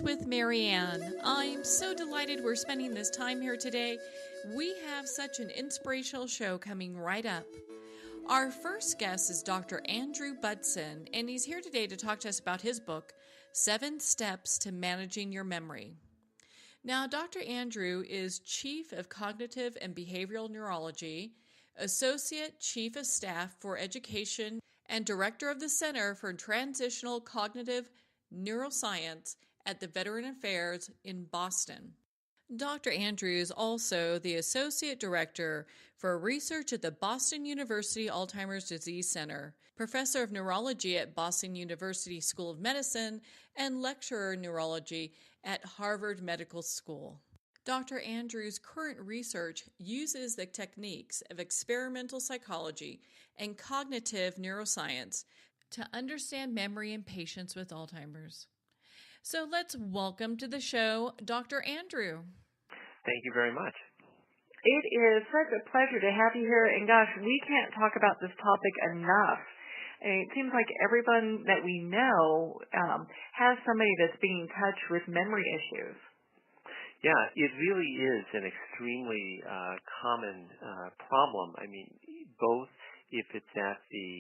with Marianne. I'm so delighted we're spending this time here today. We have such an inspirational show coming right up. Our first guest is Dr. Andrew Budson, and he's here today to talk to us about his book, 7 Steps to Managing Your Memory. Now, Dr. Andrew is Chief of Cognitive and Behavioral Neurology, Associate Chief of Staff for Education, and Director of the Center for Translational Cognitive Neuroscience at the Veteran Affairs in Boston. Dr. Andrew is also the Associate Director for Research at the Boston University Alzheimer's Disease Center, Professor of Neurology at Boston University School of Medicine, and Lecturer in Neurology at Harvard Medical School. Dr. Andrew's current research uses the techniques of experimental psychology and cognitive neuroscience to understand memory in patients with Alzheimer's. So let's welcome to the show Dr. Andrew. Thank you very much. It is such a pleasure to have you here, and gosh, we can't talk about this topic enough. It seems like everyone that we know has somebody that's being touched with memory issues. Yeah, it really is an extremely common problem. I mean, both if it's at the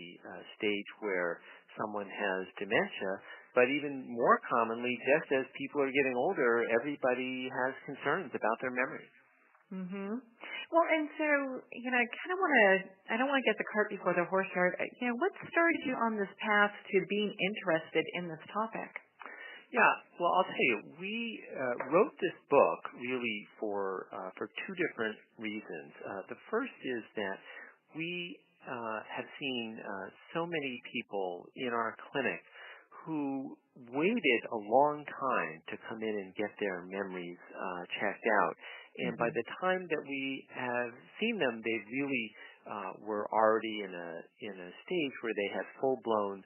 stage where someone has dementia, but even more commonly, just as people are getting older, everybody has concerns about their memories. Mm-hmm. Well, and so, I don't want to get the cart before the horse here. What started you on this path to being interested in this topic? Yeah, well, I'll tell you, we wrote this book really for 2 different reasons. The first is that we have seen so many people in our clinic who waited a long time to come in and get their memories checked out. And by the time that we have seen them, they really were already in a stage where they had full-blown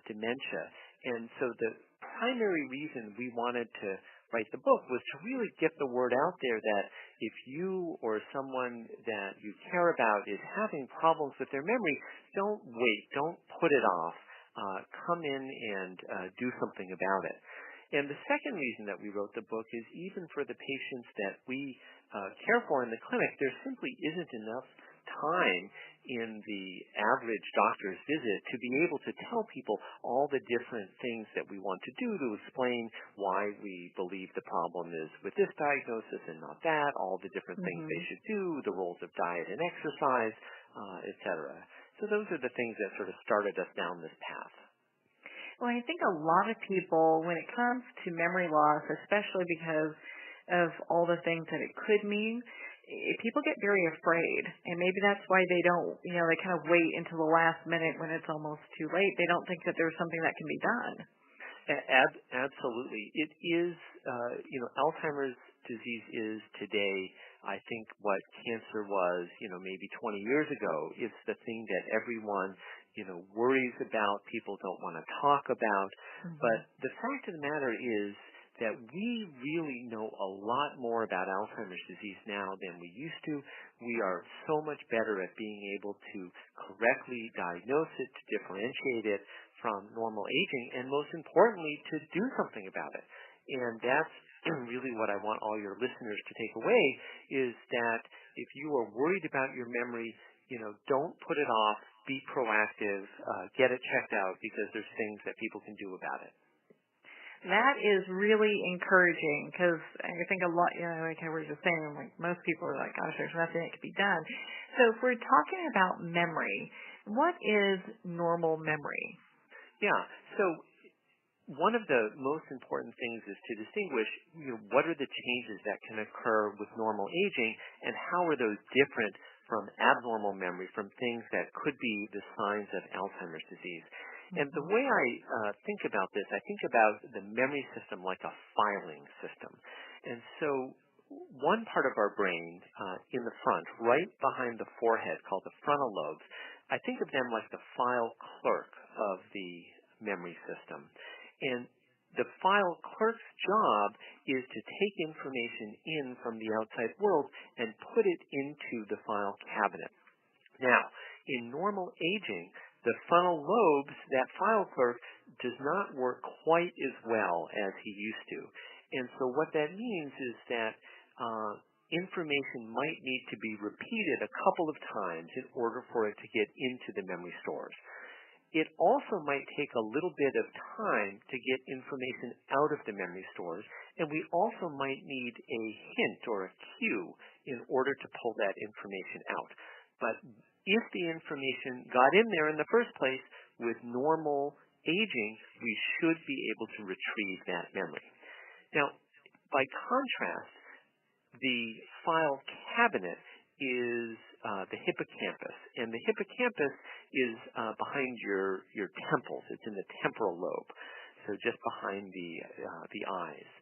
dementia. And so the primary reason we wanted to write the book was to really get the word out there that if you or someone that you care about is having problems with their memory, don't wait, don't put it off. Come in and do something about it. And the second reason that we wrote the book is even for the patients that we care for in the clinic, there simply isn't enough time in the average doctor's visit to be able to tell people all the different things that we want to do to explain why we believe the problem is with this diagnosis and not that, all the different things they should do, the roles of diet and exercise, etc. So those are the things that sort of started us down this path. Well, I think a lot of people, when it comes to memory loss, especially because of all the things that it could mean, people get very afraid. And maybe that's why they don't, they kind of wait until the last minute when it's almost too late. They don't think that there's something that can be done. Absolutely. It is, Alzheimer's disease is today, I think, what cancer was, maybe 20 years ago. It's the thing that everyone, worries about, people don't want to talk about. But the fact of the matter is that we really know a lot more about Alzheimer's disease now than we used to. We are so much better at being able to correctly diagnose it, to differentiate it from normal aging, and most importantly, to do something about it. And that's really what I want all your listeners to take away, is that if you are worried about your memory, don't put it off, be proactive, get it checked out, because there's things that people can do about it. That is really encouraging, because I think a lot, like I was just saying, like most people are like, gosh, there's nothing that can be done. So if we're talking about memory, what is normal memory? Yeah, so one of the most important things is to distinguish, what are the changes that can occur with normal aging, and how are those different from abnormal memory, from things that could be the signs of Alzheimer's disease. And the way I think about this, I think about the memory system like a filing system. And so one part of our brain in the front, right behind the forehead, called the frontal lobes, I think of them like the file clerk of the memory system. And the file clerk's job is to take information in from the outside world and put it into the file cabinet. Now, in normal aging, the frontal lobes, that file clerk, does not work quite as well as he used to. And so what that means is that information might need to be repeated a couple of times in order for it to get into the memory stores. It also might take a little bit of time to get information out of the memory stores, and we also might need a hint or a cue in order to pull that information out. But if the information got in there in the first place with normal aging, we should be able to retrieve that memory. Now, by contrast, the file cabinet is the hippocampus, and the hippocampus is behind your temples. It's in the temporal lobe, so just behind the eyes.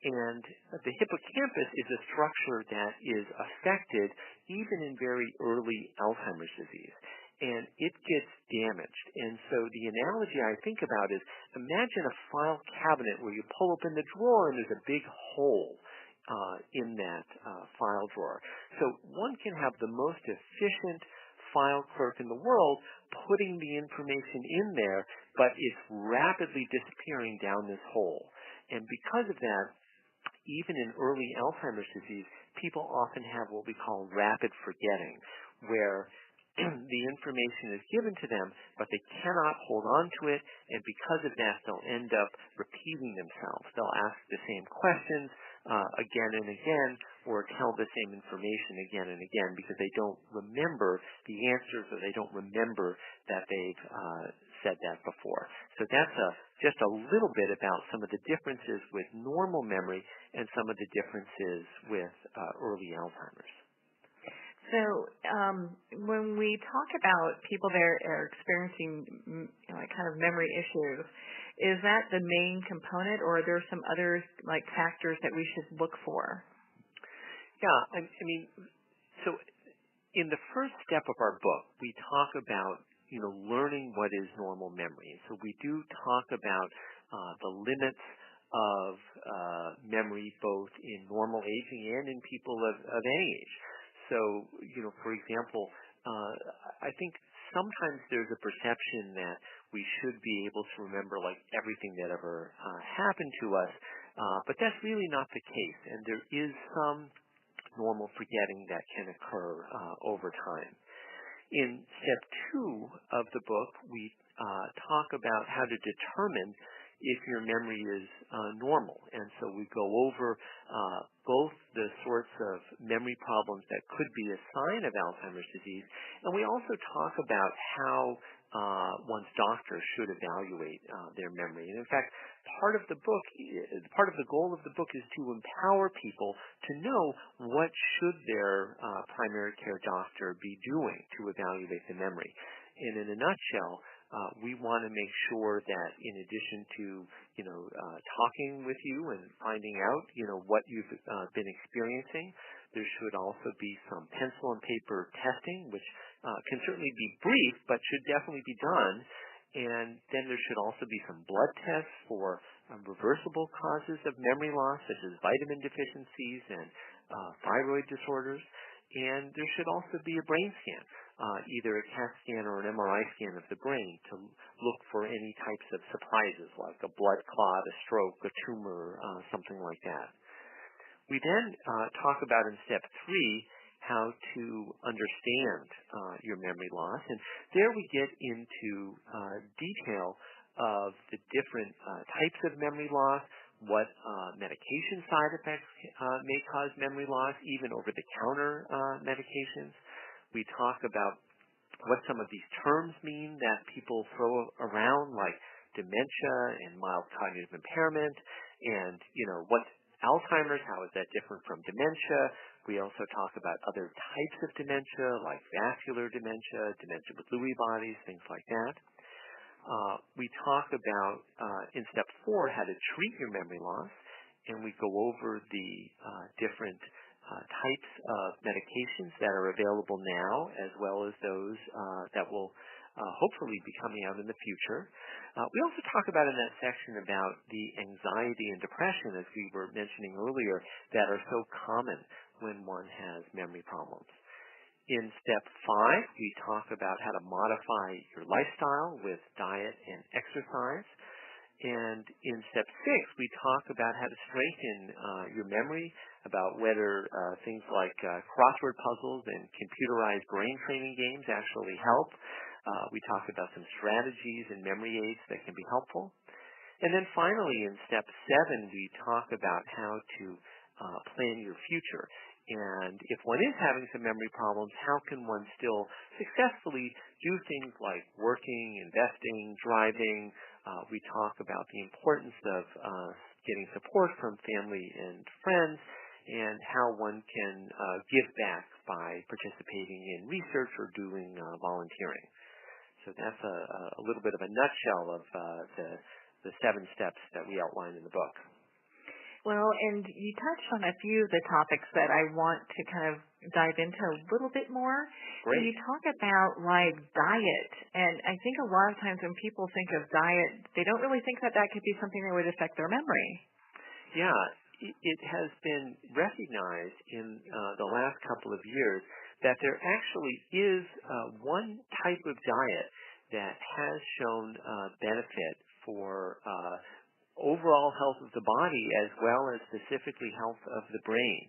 And the hippocampus is a structure that is affected even in very early Alzheimer's disease, and it gets damaged. And so the analogy I think about is, imagine a file cabinet where you pull open the drawer and there's a big hole in that file drawer. So one can have the most efficient file clerk in the world putting the information in there, but it's rapidly disappearing down this hole. And because of that, even in early Alzheimer's disease, people often have what we call rapid forgetting, where the information is given to them, but they cannot hold on to it, and because of that, they'll end up repeating themselves. They'll ask the same questions again and again, or tell the same information again and again, because they don't remember the answers, or they don't remember that they've said that before. So that's just a little bit about some of the differences with normal memory and some of the differences with early Alzheimer's. So when we talk about people that are experiencing kind of memory issues, is that the main component, or are there some other factors that we should look for? Yeah, I mean, so in the first step of our book, we talk about learning what is normal memory. So we do talk about the limits of memory, both in normal aging and in people of any age. So, for example, I think sometimes there's a perception that we should be able to remember everything that ever happened to us, but that's really not the case, and there is some normal forgetting that can occur over time. In step 2 of the book, we talk about how to determine if your memory is normal. And so we go over both the sorts of memory problems that could be a sign of Alzheimer's disease, and we also talk about how one's doctor should evaluate their memory. And in fact, part of the goal of the book is to empower people to know what should their primary care doctor be doing to evaluate the memory. And in a nutshell, we want to make sure that in addition to, talking with you and finding out, what you've been experiencing, there should also be some pencil and paper testing, which can certainly be brief, but should definitely be done. And then there should also be some blood tests for reversible causes of memory loss, such as vitamin deficiencies and thyroid disorders. And there should also be a brain scan, either a CAT scan or an MRI scan of the brain, to look for any types of surprises like a blood clot, a stroke, a tumor, something like that. We then talk about in step 3 how to understand your memory loss, and there we get into detail of the different types of memory loss, what medication side effects may cause memory loss, even over-the-counter medications. We talk about what some of these terms mean that people throw around, like dementia and mild cognitive impairment, and, what's Alzheimer's, how is that different from dementia. We also talk about other types of dementia, like vascular dementia, dementia with Lewy bodies, things like that. We talk about, in step 4, how to treat your memory loss, and we go over the different types of medications that are available now, as well as those that will hopefully be coming out in the future. We also talk about in that section about the anxiety and depression, as we were mentioning earlier, that are so common when one has memory problems. In step 5, we talk about how to modify your lifestyle with diet and exercise. And in step 6, we talk about how to strengthen your memory, about whether things like crossword puzzles and computerized brain training games actually help. We talk about some strategies and memory aids that can be helpful. And then finally, in step 7, we talk about how to plan your future. And if one is having some memory problems, how can one still successfully do things like working, investing, driving? We talk about the importance of getting support from family and friends, and how one can give back by participating in research or doing volunteering. So that's a little bit of a nutshell of the 7 steps that we outline in the book. Well, and you touched on a few of the topics that I want to kind of dive into a little bit more. Great. So you talk about like diet, and I think a lot of times when people think of diet, they don't really think that that could be something that would affect their memory. Yeah, it has been recognized in the last couple of years that there actually is one type of diet that has shown benefit for overall health of the body as well as specifically health of the brain,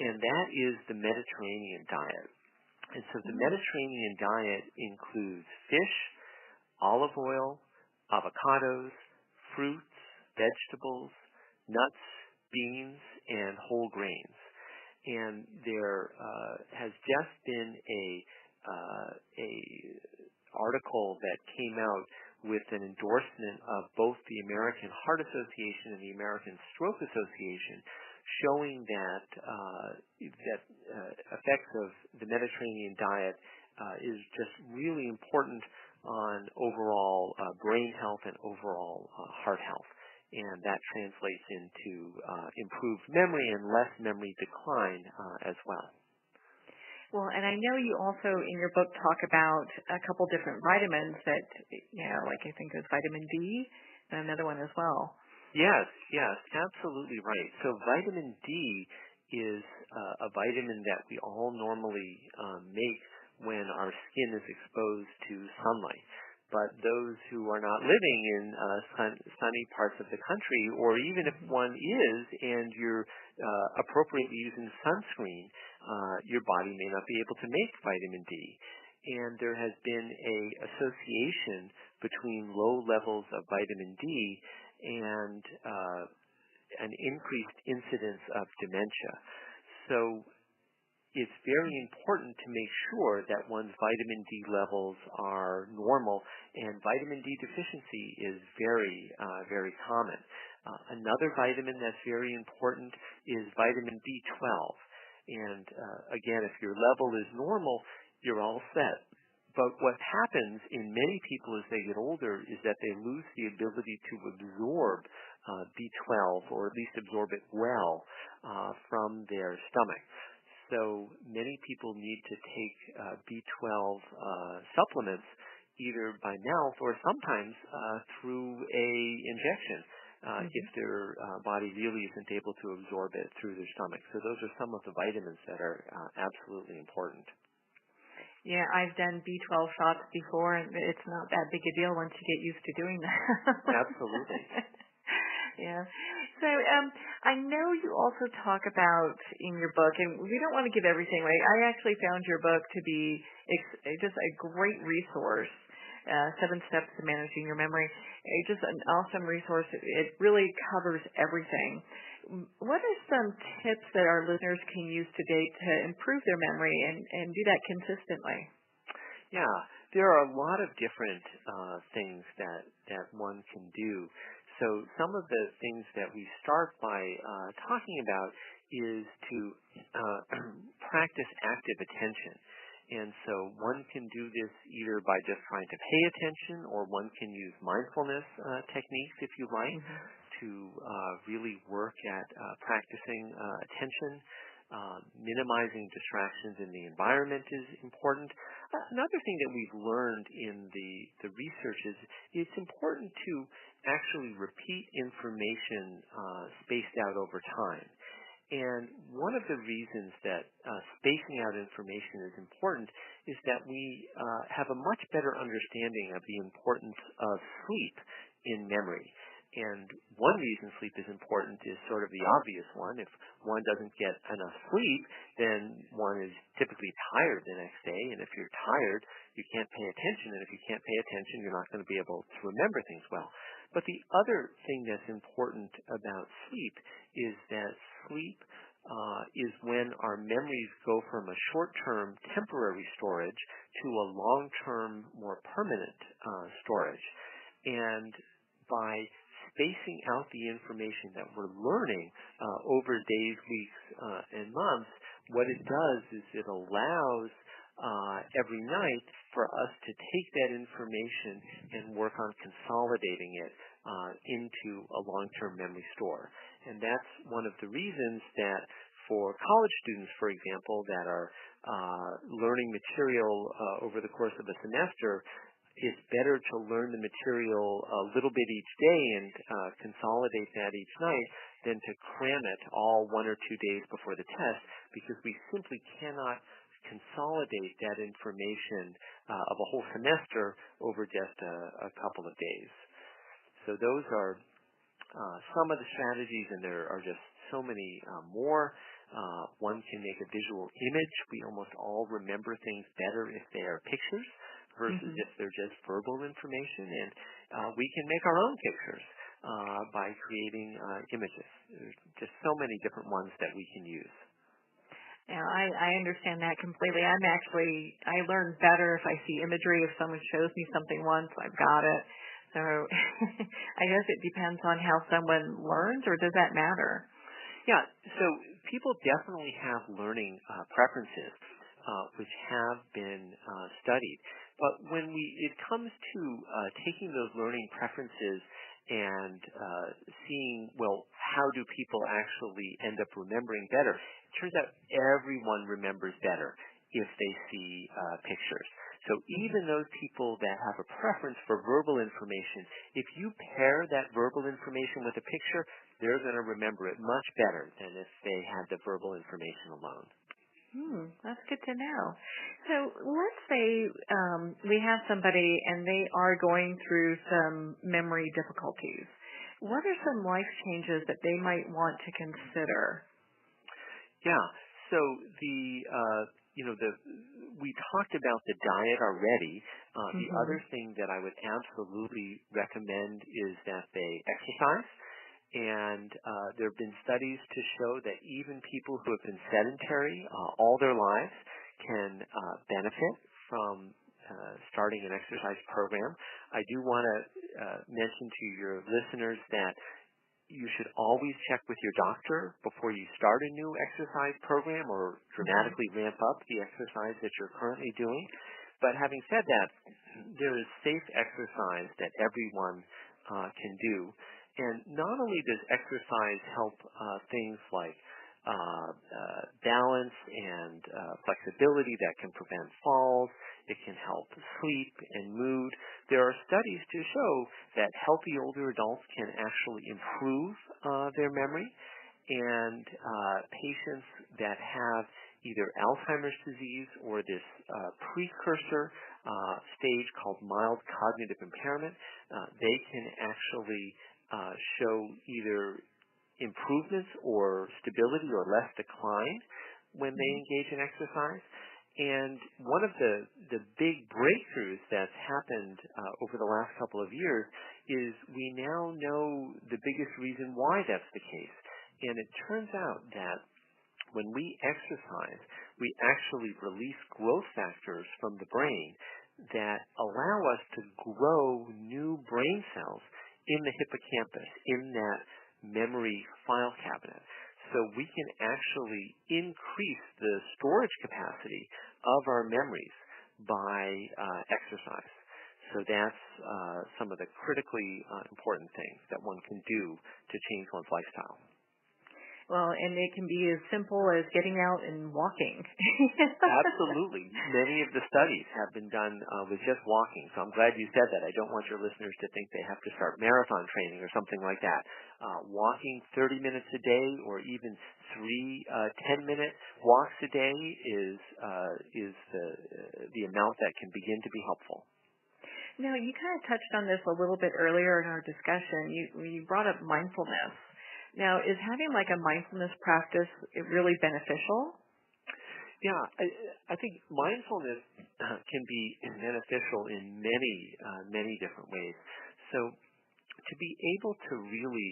and that is the Mediterranean diet. And so the Mediterranean diet includes fish, olive oil, avocados, fruits, vegetables, nuts, beans, and whole grains. And there has just been a article that came out with an endorsement of both the American Heart Association and the American Stroke Association, showing that effects of the Mediterranean diet is just really important on overall brain health and overall heart health. And that translates into improved memory and less memory decline as well. Well, and I know you also in your book talk about a couple different vitamins that, like I think it was vitamin D and another one as well. Yes, absolutely right. So vitamin D is a vitamin that we all normally make when our skin is exposed to sunlight. But those who are not living in sunny parts of the country, or even if one is and you're appropriately using sunscreen, your body may not be able to make vitamin D. And there has been a association between low levels of vitamin D and an increased incidence of dementia. So it's very important to make sure that one's vitamin D levels are normal, and vitamin D deficiency is very, very common. Another vitamin that's very important is vitamin B12. And again, if your level is normal, you're all set. But what happens in many people as they get older is that they lose the ability to absorb B12, or at least absorb it well from their stomach. So many people need to take B12 supplements either by mouth or sometimes through a injection if their body really isn't able to absorb it through their stomach. So those are some of the vitamins that are absolutely important. Yeah, I've done B12 shots before, and it's not that big a deal once you get used to doing that. Absolutely. Yeah. So I know you also talk about in your book, and we don't want to give everything away. I actually found your book to be just a great resource, 7 Steps to Managing Your Memory. Just an awesome resource. It really covers everything. What are some tips that our listeners can use today to improve their memory and do that consistently? Yeah, there are a lot of different things that one can do. So some of the things that we start by talking about is to practice active attention. And so one can do this either by just trying to pay attention, or one can use mindfulness techniques, if you like, to really work at practicing attention. Minimizing distractions in the environment is important. Another thing that we've learned in the research is it's important to actually repeat information spaced out over time. And one of the reasons that spacing out information is important is that we have a much better understanding of the importance of sleep in memory. And one reason sleep is important is sort of the obvious one. If one doesn't get enough sleep, then one is typically tired the next day. And if you're tired, you can't pay attention. And if you can't pay attention, you're not going to be able to remember things well. But the other thing that's important about sleep is that sleep is when our memories go from a short-term temporary storage to a long-term, more permanent storage. And by spacing out the information that we're learning over days, weeks, and months, what it does is it allows every night for us to take that information and work on consolidating it into a long-term memory store. And that's one of the reasons that for college students, for example, that are learning material over the course of a semester, it's better to learn the material a little bit each day and consolidate that each night than to cram it all 1 or 2 days before the test, because we simply cannot consolidate that information of a whole semester over just a couple of days. So those are some of the strategies, and there are just so many more. One can make a visual image. We almost all remember things better if they are pictures versus if they're just verbal information. And we can make our own pictures by creating images. There's just so many different ones that we can use. Yeah, I understand that completely. I learn better if I see imagery. If someone shows me something once, I've got it. So I guess it depends on how someone learns, or does that matter? Yeah, so people definitely have learning preferences, which have been studied. But when it comes to taking those learning preferences and seeing, well, how do people actually end up remembering better, it turns out everyone remembers better if they see pictures. So even those people that have a preference for verbal information, if you pair that verbal information with a picture, they're going to remember it much better than if they had the verbal information alone. That's good to know. So let's say we have somebody and they are going through some memory difficulties. What are some life changes that they might want to consider? Yeah. So we talked about the diet already. The other thing that I would absolutely recommend is that they exercise. And there have been studies to show that even people who have been sedentary all their lives can benefit from starting an exercise program. I do want to mention to your listeners that you should always check with your doctor before you start a new exercise program or dramatically ramp up the exercise that you're currently doing. But having said that, there is safe exercise that everyone can do. And not only does exercise help things like balance and flexibility that can prevent falls, it can help sleep and mood. There are studies to show that healthy older adults can actually improve their memory, and patients that have either Alzheimer's disease or this precursor stage called mild cognitive impairment, they can actually show either improvements or stability or less decline when they engage in exercise. And one of the big breakthroughs that's happened over the last couple of years is we now know the biggest reason why that's the case. And it turns out that when we exercise, we actually release growth factors from the brain that allow us to grow new brain cells in the hippocampus, in that memory file cabinet. So we can actually increase the storage capacity of our memories by exercise. So that's some of the critically important things that one can do to change one's lifestyle. Well, and it can be as simple as getting out and walking. Absolutely. Many of the studies have been done with just walking. So I'm glad you said that. I don't want your listeners to think they have to start marathon training or something like that. Walking 30 minutes a day or even 3 10-minute walks a day is the amount that can begin to be helpful. Now, you kind of touched on this a little bit earlier in our discussion. You brought up mindfulness. Now, is having like a mindfulness practice really beneficial? Yeah, I think mindfulness can be beneficial in many different ways. So to be able to really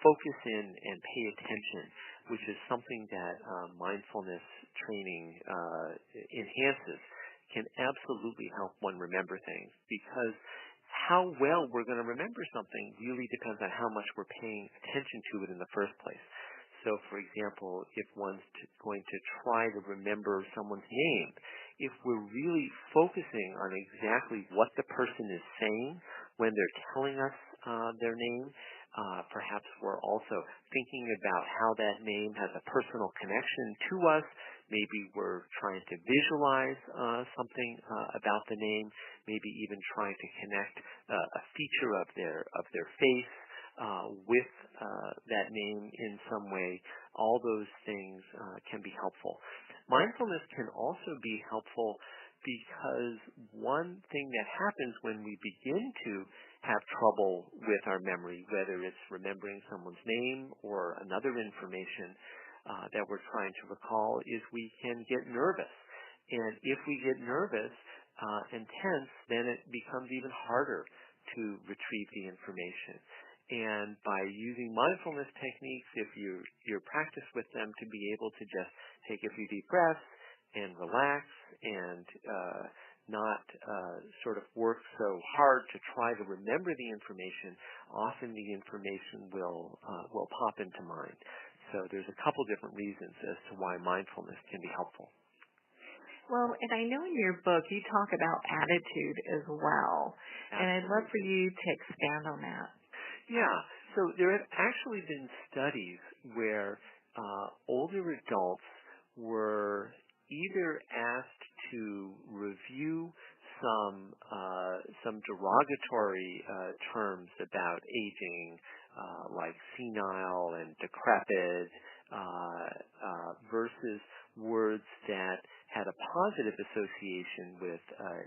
focus in and pay attention, which is something that mindfulness training enhances, can absolutely help one remember things, because how well we're going to remember something really depends on how much we're paying attention to it in the first place. So, for example, if one's going to try to remember someone's name, if we're really focusing on exactly what the person is saying when they're telling us their name, perhaps we're also thinking about how that name has a personal connection to us. Maybe we're trying to visualize something about the name, maybe even trying to connect a feature of their face with that name in some way. All those things can be helpful. Mindfulness can also be helpful because one thing that happens when we begin to have trouble with our memory, whether it's remembering someone's name or another information that we're trying to recall, is we can get nervous. And if we get nervous and tense, then it becomes even harder to retrieve the information. And by using mindfulness techniques, if you practice with them, to be able to just take a few deep breaths and relax and not sort of work so hard to try to remember the information, often the information will pop into mind. So there's a couple different reasons as to why mindfulness can be helpful. Well, and I know in your book you talk about attitude as well. Absolutely. And I'd love for you to expand on that. Yeah. So there have actually been studies where older adults were either asked to review some derogatory terms about aging, like senile and decrepit, versus words that had a positive association with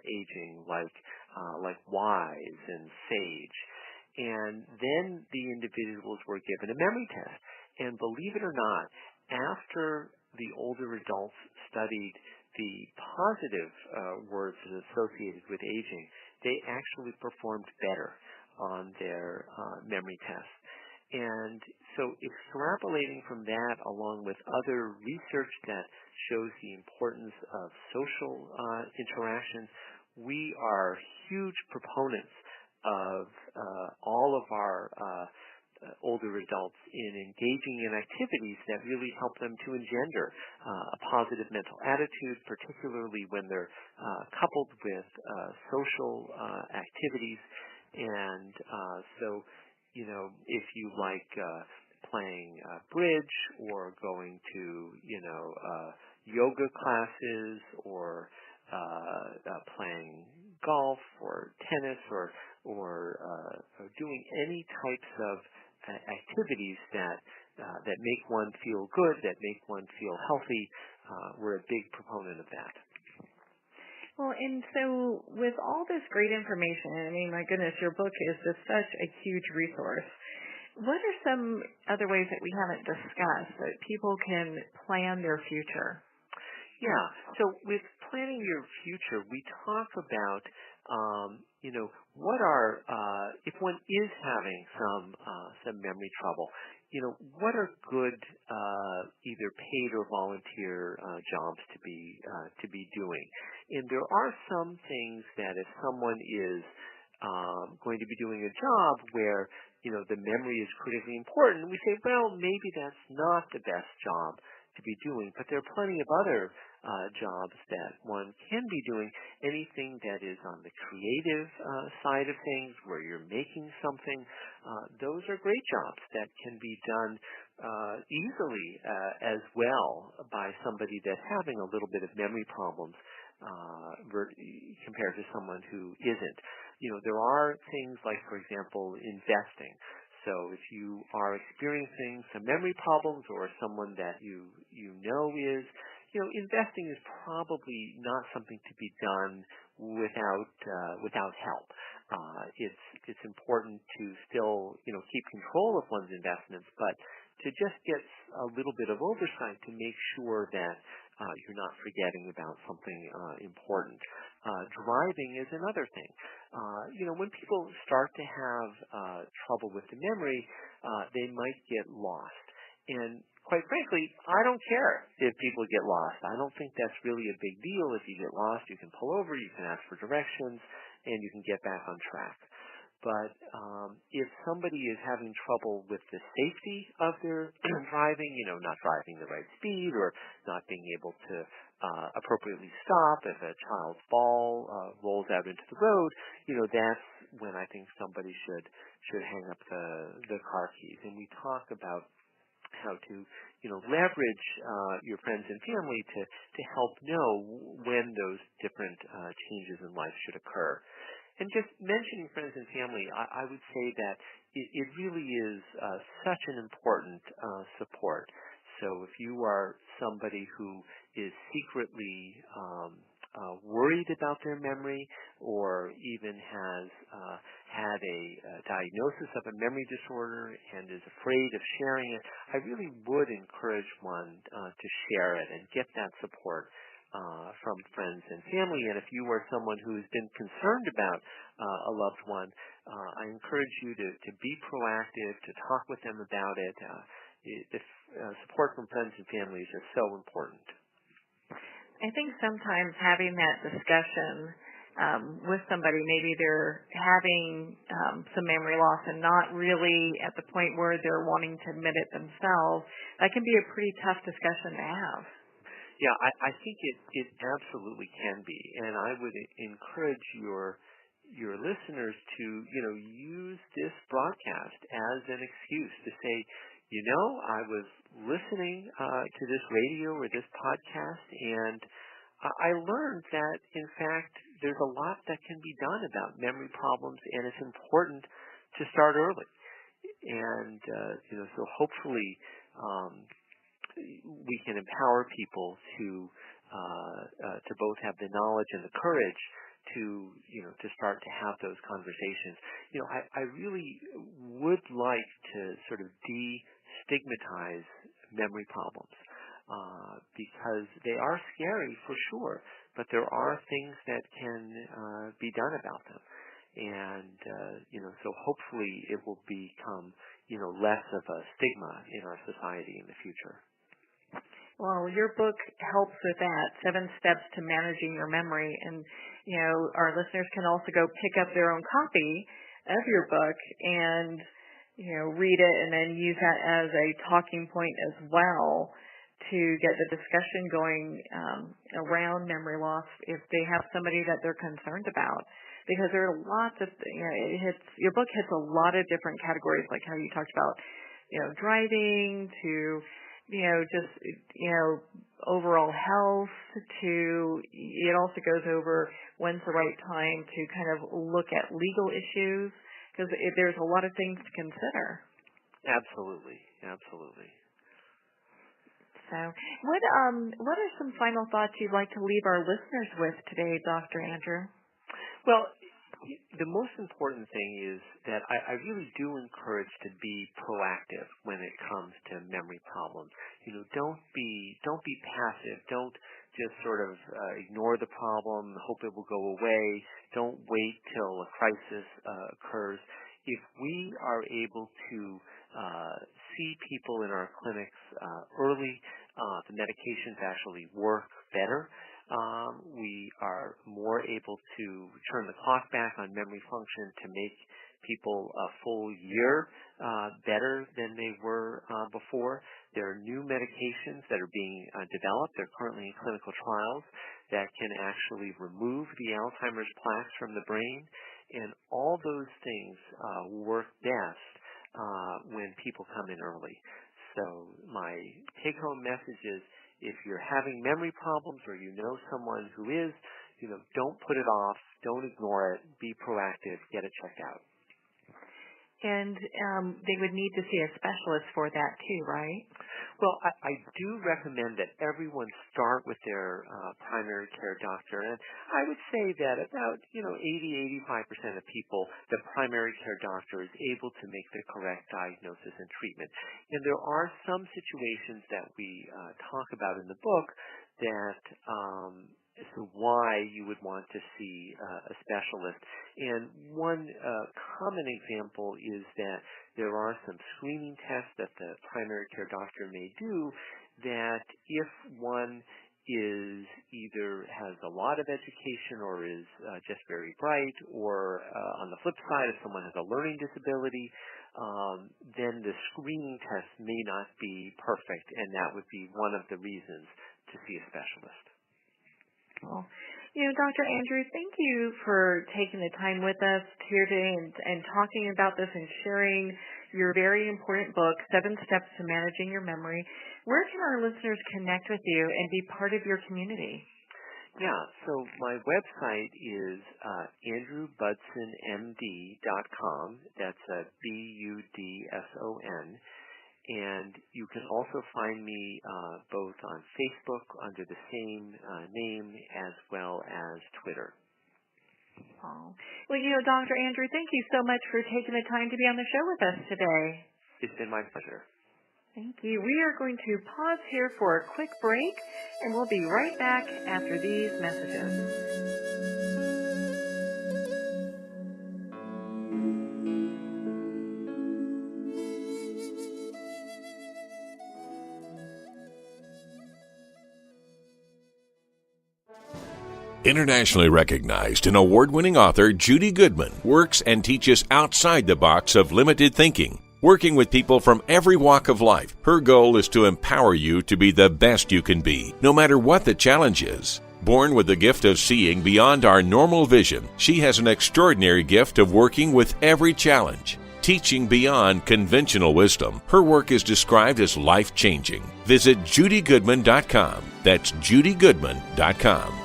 aging, like wise and sage. And then the individuals were given a memory test. And believe it or not, after the older adults studied the positive words associated with aging, they actually performed better on their memory tests. And so extrapolating from that, along with other research that shows the importance of social interaction, we are huge proponents of all of our older adults in engaging in activities that really help them to engender a positive mental attitude, particularly when they're coupled with social activities. And so, you know, if you like playing bridge or going to, yoga classes or playing golf or tennis or doing any types of activities that make one feel good, that make one feel healthy, we're a big proponent of that. Well, and so with all this great information, I mean, my goodness, your book is just such a huge resource. What are some other ways that we haven't discussed that people can plan their future? Yeah. So with planning your future, we talk about, what are, if one is having some memory trouble, what are good either paid or volunteer jobs to be doing? And there are some things that if someone is going to be doing a job where the memory is critically important, we say, well, maybe that's not the best job to be doing, but there are plenty of other jobs that one can be doing. Anything that is on the creative side of things, where you're making something, those are great jobs that can be done easily as well by somebody that's having a little bit of memory problems compared to someone who isn't. There are things like, for example, investing. So if you are experiencing some memory problems or someone that you know is, investing is probably not something to be done without help. It's important to still, keep control of one's investments, but to just get a little bit of oversight to make sure that you're not forgetting about something important. Driving is another thing. When people start to have trouble with the memory, they might get lost. And quite frankly, I don't care if people get lost. I don't think that's really a big deal. If you get lost, you can pull over, you can ask for directions, and you can get back on track. But if somebody is having trouble with the safety of their driving, not driving the right speed or not being able to appropriately stop if a child's ball rolls out into the road, that's when I think somebody should hang up the car keys. And we talk about how to, leverage your friends and family to help know when those different changes in life should occur. And just mentioning friends and family, I would say that it really is such an important support. So if you are somebody who is secretly worried about their memory or even has had a diagnosis of a memory disorder and is afraid of sharing it, I really would encourage one to share it and get that support from friends and family. And if you are someone who has been concerned about a loved one, I encourage you to be proactive, to talk with them about it. Support from friends and family is just so important. I think sometimes having that discussion with somebody, maybe they're having some memory loss and not really at the point where they're wanting to admit it themselves, that can be a pretty tough discussion to have. Yeah, I think it absolutely can be, and I would encourage your listeners to use this broadcast as an excuse to say, I was listening to this radio or this podcast, and I learned that, in fact, there's a lot that can be done about memory problems, and it's important to start early. And, so hopefully we can empower people to both have the knowledge and the courage to start to have those conversations. I really would like to sort of destigmatize memory problems because they are scary for sure, but there are things that can be done about them. And, so hopefully it will become, less of a stigma in our society in the future. Well, your book helps with that, 7 Steps to Managing Your Memory. And, our listeners can also go pick up their own copy of your book and, read it and then use that as a talking point as well to get the discussion going around memory loss if they have somebody that they're concerned about. Because there are lots of, your book hits a lot of different categories, like how you talked about, driving to, overall health to, it also goes over when's the right time to kind of look at legal issues, because there's a lot of things to consider. Absolutely. So what are some final thoughts you'd like to leave our listeners with today, Dr. Andrew? Well, the most important thing is that I really do encourage to be proactive when it comes to memory problems. Don't be passive. Don't just sort of ignore the problem, hope it will go away. Don't wait till a crisis occurs. If we are able to see people in our clinics early, the medications actually work better. We are more able to turn the clock back on memory function to make people a full year better than they were before. There are new medications that are being developed. They're currently in clinical trials that can actually remove the Alzheimer's plaques from the brain. And all those things work best when people come in early. So my take-home message is, if you're having memory problems or someone who is, don't put it off, don't ignore it, be proactive, get it checked out. And they would need to see a specialist for that too, right? Well, I do recommend that everyone start with their primary care doctor, and I would say that about 80-85% of people, the primary care doctor is able to make the correct diagnosis and treatment. And there are some situations that we talk about in the book that as to why you would want to see a specialist. And one common example is that there are some screening tests that the primary care doctor may do that if one is either has a lot of education or is just very bright, or on the flip side, if someone has a learning disability, then the screening test may not be perfect, and that would be one of the reasons to see a specialist. Well, Dr. Andrew, thank you for taking the time with us here today and talking about this and sharing your very important book, 7 Steps to Managing Your Memory. Where can our listeners connect with you and be part of your community? Yeah, so my website is andrewbudsonmd.com. That's Budson. And you can also find me both on Facebook under the same name as well as Twitter. Oh. Well, Dr. Andrew, thank you so much for taking the time to be on the show with us today. It's been my pleasure. Thank you. We are going to pause here for a quick break, and we'll be right back after these messages. Internationally recognized and award-winning author Judy Goodman works and teaches outside the box of limited thinking. Working with people from every walk of life, her goal is to empower you to be the best you can be, no matter what the challenge is. Born with the gift of seeing beyond our normal vision, she has an extraordinary gift of working with every challenge. Teaching beyond conventional wisdom, her work is described as life-changing. Visit judygoodman.com. That's judygoodman.com.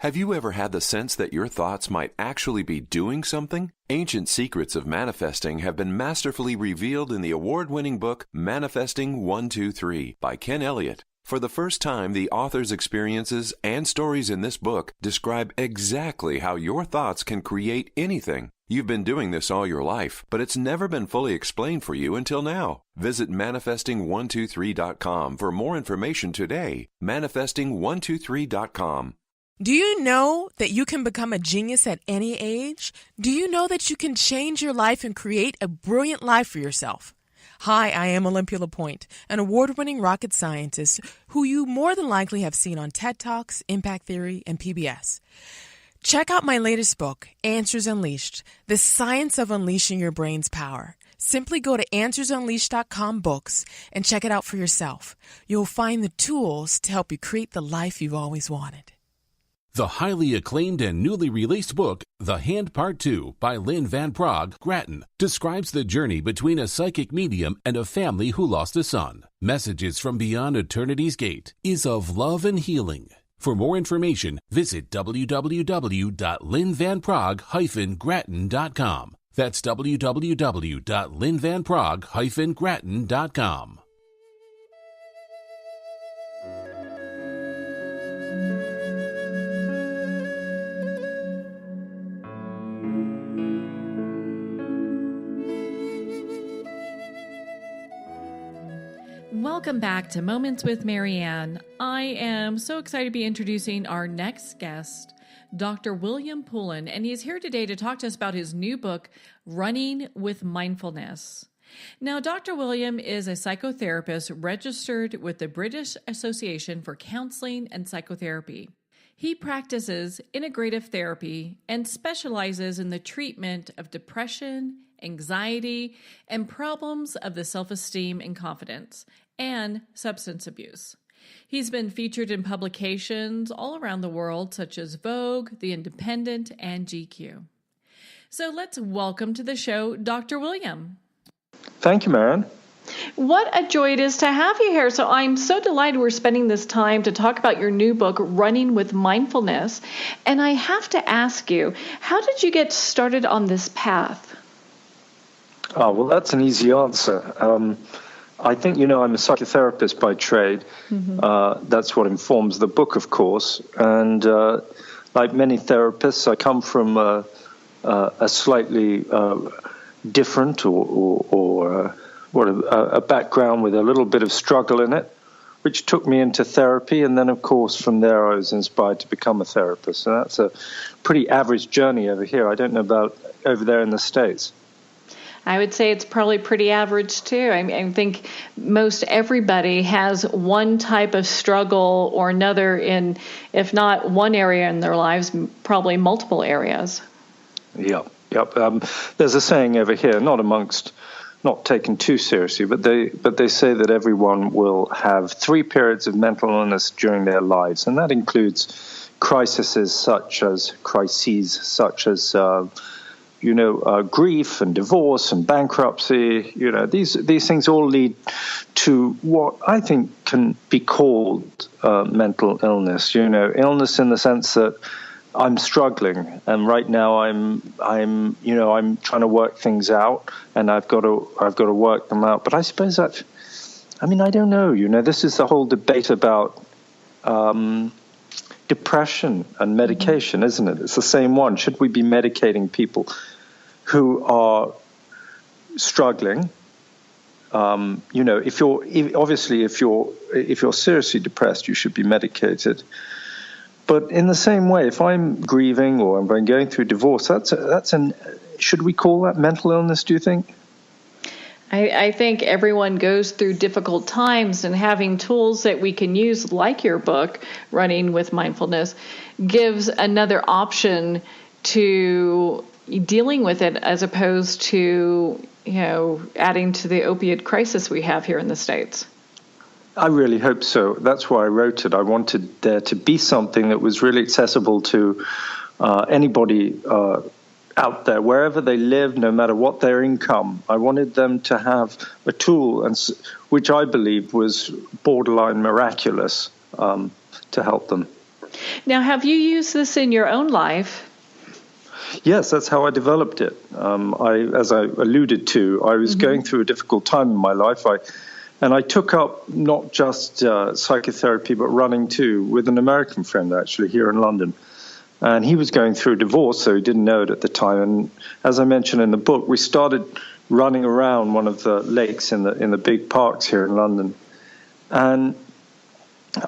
Have you ever had the sense that your thoughts might actually be doing something? Ancient secrets of manifesting have been masterfully revealed in the award-winning book Manifesting 1-2-3 by Ken Elliott. For the first time, the author's experiences and stories in this book describe exactly how your thoughts can create anything. You've been doing this all your life, but it's never been fully explained for you until now. Visit manifesting123.com for more information today. Manifesting123.com. Do you know that you can become a genius at any age? Do you know that you can change your life and create a brilliant life for yourself? Hi, I am Olympia LaPointe, an award-winning rocket scientist who you more than likely have seen on TED Talks, Impact Theory, and PBS. Check out my latest book, Answers Unleashed, The Science of Unleashing Your Brain's Power. Simply go to answersunleashed.com books and check it out for yourself. You'll find the tools to help you create the life you've always wanted. The highly acclaimed and newly released book, The Hand Part 2 by Lynn Van Praagh Grattan, describes the journey between a psychic medium and a family who lost a son. Messages from Beyond Eternity's Gate is of love and healing. For more information, visit www.lynnvanpraagh-grattan.com. That's www.lynnvanpraagh-grattan.com. Welcome back to Moments with Marianne. I am so excited to be introducing our next guest, Dr. William Pullen, and he's here today to talk to us about his new book, Running with Mindfulness. Now, Dr. William is a psychotherapist registered with the British Association for Counseling and Psychotherapy. He practices integrative therapy and specializes in the treatment of depression, anxiety, and problems of the self-esteem and confidence, and substance abuse. He's been featured in publications all around the world, such as Vogue, The Independent, and GQ. So let's welcome to the show Dr. William. Thank you, Marianne. What a joy it is to have you here. So I'm so delighted we're spending this time to talk about your new book, Running with Mindfulness. And I have to ask you, how did you get started on this path? Oh, well, that's an easy answer. I think, I'm a psychotherapist by trade. Mm-hmm. That's what informs the book, of course. And like many therapists, I come from a slightly different or a background with a little bit of struggle in it, which took me into therapy. And then, of course, from there, I was inspired to become a therapist. And that's a pretty average journey over here. I don't know about over there in the States. I would say it's probably pretty average, too. I think most everybody has one type of struggle or another in, if not one area in their lives, probably multiple areas. Yep. There's a saying over here, not taken too seriously, but they say that everyone will have 3 periods of mental illness during their lives, and that includes crises such as grief and divorce and bankruptcy. These things all lead to what I think can be called mental illness. Illness in the sense that I'm struggling, and right now I'm trying to work things out, and I've got to work them out. But I suppose I don't know. This is the whole debate about depression and medication, isn't it? It's the same one. Should we be medicating people who are struggling? If you're seriously depressed, you should be medicated. But in the same way, if I'm grieving or I'm going through divorce, should we call that mental illness, do you think? I think everyone goes through difficult times, and having tools that we can use, like your book, Running with Mindfulness, gives another option to dealing with it as opposed to, adding to the opiate crisis we have here in the States. I really hope so. That's why I wrote it. I wanted there to be something that was really accessible to anybody out there, wherever they live, no matter what their income. I wanted them to have a tool, which I believed was borderline miraculous, to help them. Now, have you used this in your own life? Yes, that's how I developed it. As I alluded to, I was going through a difficult time in my life. And I took up not just psychotherapy, but running too, with an American friend, actually, here in London. And he was going through a divorce, so he didn't know it at the time. And as I mentioned in the book, we started running around one of the lakes in the big parks here in London. And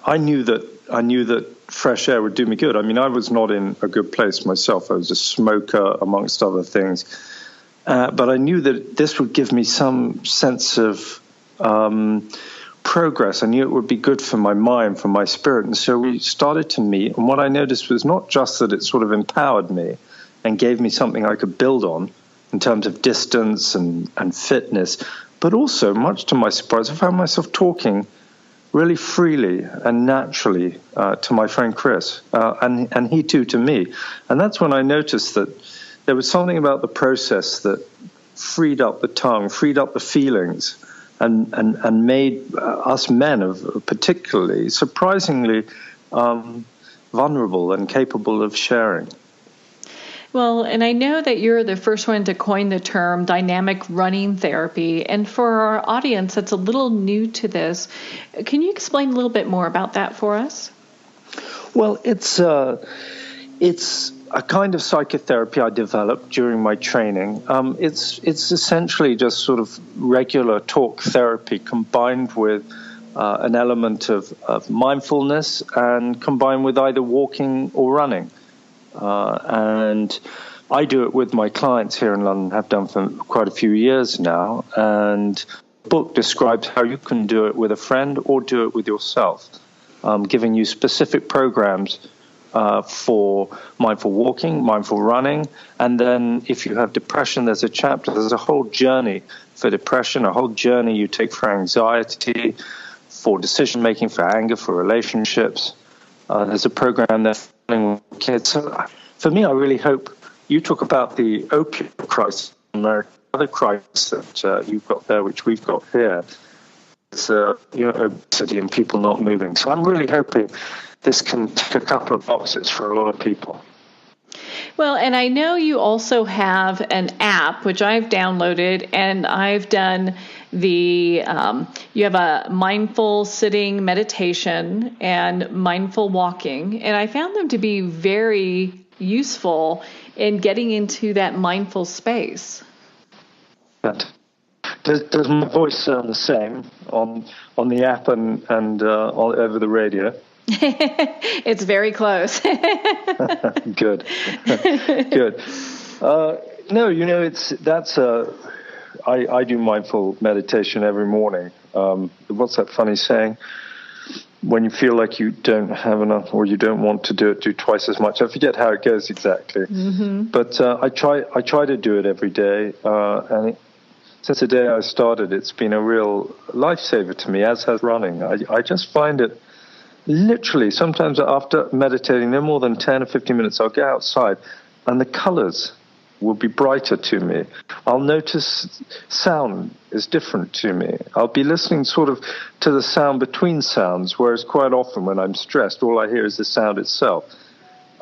I knew that fresh air would do me good. I was not in a good place myself. I was a smoker, amongst other things. But I knew that this would give me some sense of progress. I knew it would be good for my mind, for my spirit. And so we started to meet. And what I noticed was not just that it sort of empowered me and gave me something I could build on in terms of distance and fitness, but also, much to my surprise, I found myself talking really freely and naturally to my friend Chris, and he too to me. And that's when I noticed that there was something about the process that freed up the tongue, freed up the feelings, and made us men particularly surprisingly vulnerable and capable of sharing. Well, and I know that you're the first one to coin the term dynamic running therapy. And for our audience that's a little new to this, can you explain a little bit more about that for us? Well, it's a kind of psychotherapy I developed during my training. It's essentially just sort of regular talk therapy combined with an element of mindfulness and combined with either walking or running. And I do it with my clients here in London, have done for quite a few years now. And the book describes how you can do it with a friend or do it with yourself, giving you specific programs for mindful walking, mindful running. And then if you have depression, there's a chapter, there's a whole journey for depression, a whole journey you take for anxiety, for decision-making, for anger, for relationships. There's a program there for kids. So for me, I really hope you talk about the opioid crisis in America. other crisis that you've got there, which we've got here, is obesity and people not moving. So I'm really hoping this can tick a couple of boxes for a lot of people. Well, and I know you also have an app, which I've downloaded, and I've done you have a mindful sitting meditation and mindful walking, and I found them to be very useful in getting into that mindful space. Does my voice sound the same on the app and all over the radio? It's very close. Good. Good. I do mindful meditation every morning. What's that funny saying? When you feel like you don't have enough or you don't want to do it, do twice as much. I forget how it goes exactly. Mm-hmm. But I try to do it every day. Since the day I started, it's been a real lifesaver to me, as has running. I just find it literally, sometimes after meditating no more than 10 or 15 minutes, I'll get outside and the colors will be brighter to me. I'll notice sound is different to me. I'll be listening sort of to the sound between sounds, whereas quite often when I'm stressed, all I hear is the sound itself.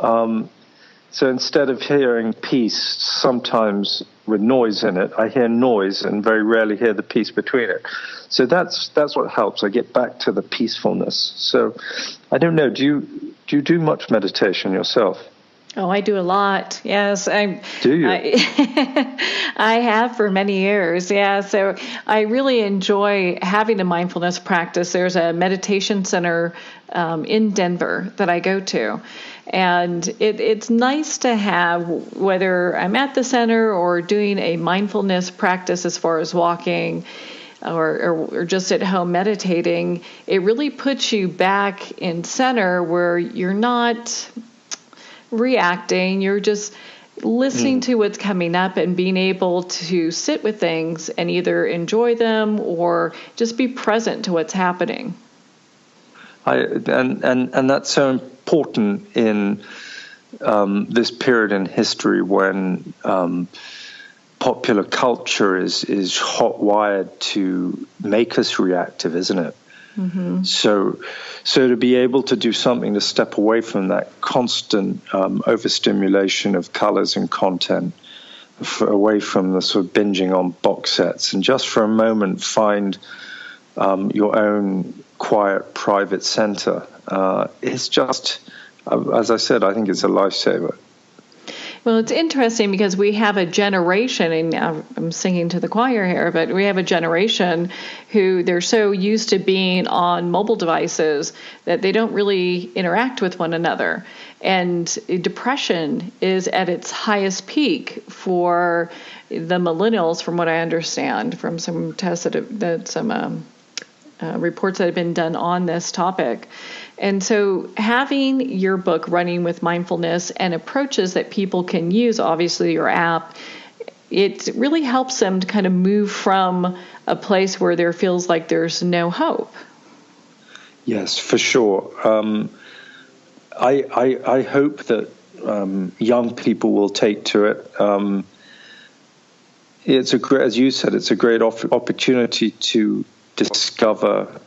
So instead of hearing peace, sometimes with noise in it, I hear noise and very rarely hear the peace between it. So that's what helps. I get back to the peacefulness. So I don't know. Do you do much meditation yourself? Oh, I do a lot. Yes. Do you? I have for many years. Yeah. So I really enjoy having a mindfulness practice. There's a meditation center in Denver that I go to. And it's nice to have, whether I'm at the center or doing a mindfulness practice as far as walking or just at home meditating, it really puts you back in center where you're not reacting, you're just listening to what's coming up and being able to sit with things and either enjoy them or just be present to what's happening. And that's so important in this period in history when popular culture is hot-wired to make us reactive, isn't it? Mm-hmm. So to be able to do something to step away from that constant overstimulation of colors and content, away from the sort of binging on box sets, and just for a moment find your own quiet, private center, it's just, as I said, I think it's a lifesaver. Well, it's interesting because we have a generation, and I'm singing to the choir here, but we have a generation who they're so used to being on mobile devices that they don't really interact with one another. And depression is at its highest peak for the millennials, from what I understand, from some tests reports that have been done on this topic. And so having your book, Running with Mindfulness, and approaches that people can use, obviously your app, it really helps them to kind of move from a place where there feels like there's no hope. Yes, for sure. I hope that young people will take to it. It's a great, as you said, it's a great opportunity to discover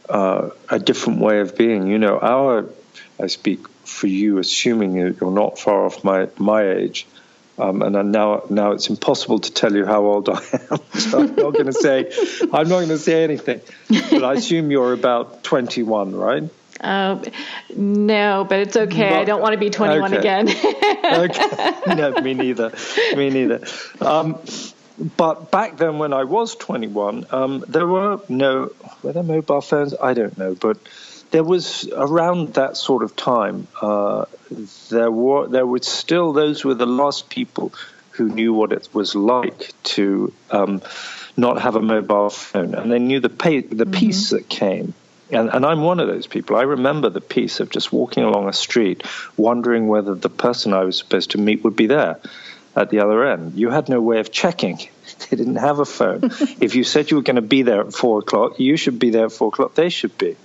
a different way of being. You know, I speak for you, assuming you're not far off my age, and now it's impossible to tell you how old I am. So I'm not going to say anything. But I assume you're about 21, right? No, but it's okay. I don't want to be 21 again. Okay. No, me neither. But back then, when I was 21, were there mobile phones? I don't know, but there was around that sort of time. There were still, those were the last people who knew what it was like to not have a mobile phone, and they knew the peace that came. And I'm one of those people. I remember the peace of just walking along a street, wondering whether the person I was supposed to meet would be there at the other end. You had no way of checking. They didn't have a phone. If you said you were going to be there at 4 o'clock, you should be there at 4 o'clock. They should be.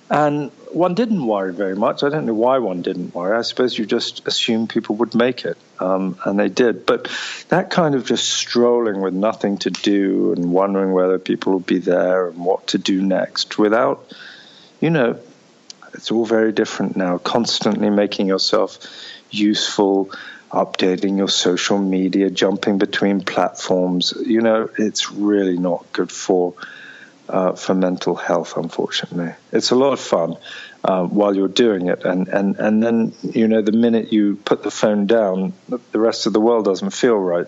And one didn't worry very much. I don't know why one didn't worry. I suppose you just assumed people would make it, and they did. But that kind of just strolling with nothing to do and wondering whether people will be there and what to do next without, it's all very different now. Constantly making yourself useful, updating your social media, jumping between platforms. It's really not good for mental health, unfortunately. It's a lot of fun while you're doing it, and then the minute you put the phone down, the rest of the world doesn't feel right.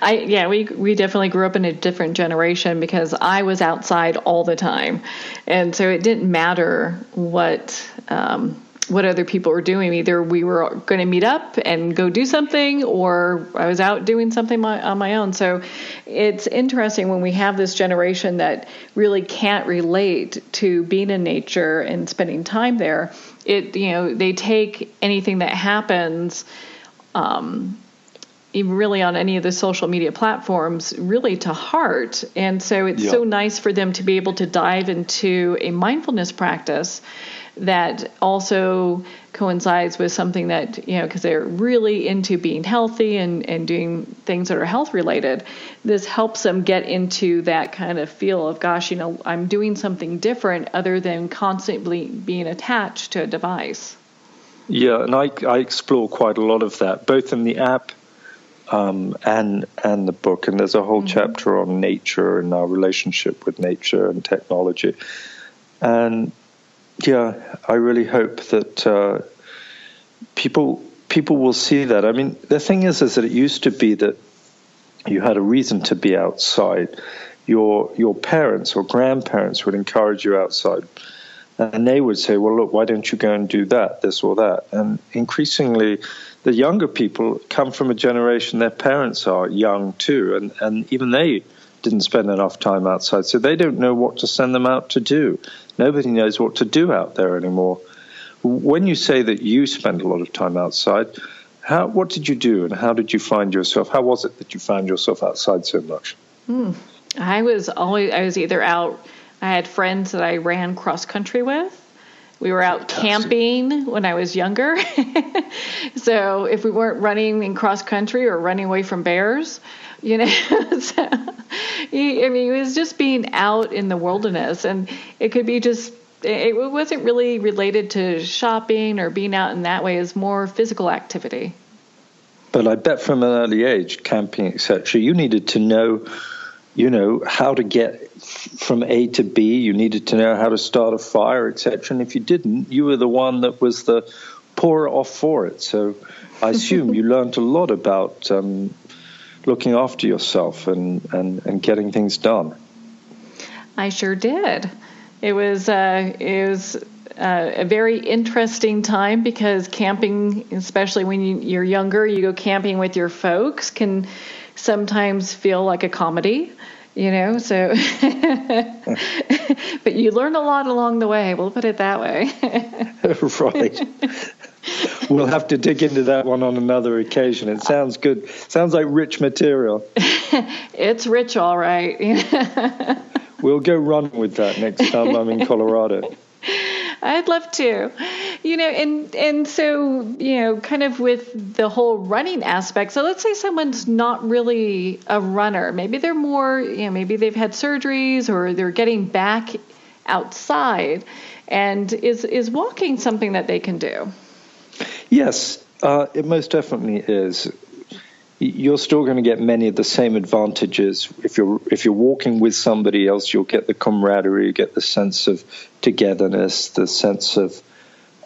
We definitely grew up in a different generation because I was outside all the time, and so it didn't matter what other people were doing. Either we were going to meet up and go do something, or I was out doing something on my own. So it's interesting when we have this generation that really can't relate to being in nature and spending time there. They take anything that happens, even really on any of the social media platforms, really to heart. And so it's so nice for them to be able to dive into a mindfulness practice that also coincides with something that, because they're really into being healthy and doing things that are health related. This helps them get into that kind of feel of, gosh, I'm doing something different other than constantly being attached to a device. Yeah, and I explore quite a lot of that, both in the app and the book. And there's a whole chapter on nature and our relationship with nature and technology. And I really hope that people will see that. I mean, the thing is that it used to be that you had a reason to be outside. Your parents or grandparents would encourage you outside, and they would say, well, look, why don't you go and do that, this or that? And increasingly, the younger people come from a generation, their parents are young too, and even they didn't spend enough time outside, so they don't know what to send them out to do. Nobody knows what to do out there anymore. When you say that you spend a lot of time outside, what did you do, and how did you find yourself? How was it that you found yourself outside so much? I was either out. I had friends that I ran cross country with. We were out camping when I was younger. So if we weren't running in cross country or running away from bears, so, it was just being out in the wilderness, and it could be it wasn't really related to shopping or being out in that way. It was more physical activity. But I bet from an early age, camping, etc., you needed to know, how to get from A to B. You needed to know how to start a fire, etc. And if you didn't, you were the one that was the poorer off for it. So I assume you learned a lot about looking after yourself and getting things done. I sure did. It was a very interesting time because camping, especially when you're younger, you go camping with your folks, can sometimes feel like a comedy, so but you learn a lot along the way, we'll put it that way. Right. We'll have to dig into that one on another occasion. It sounds good. Sounds like rich material. It's rich, all right. We'll go run with that next time I'm in Colorado. I'd love to. And so, kind of with the whole running aspect. So let's say someone's not really a runner. Maybe they're more, maybe they've had surgeries or they're getting back outside. And is walking something that they can do? Yes, it most definitely is. You're still going to get many of the same advantages. If you're walking with somebody else, you'll get the camaraderie, you get the sense of togetherness, the sense of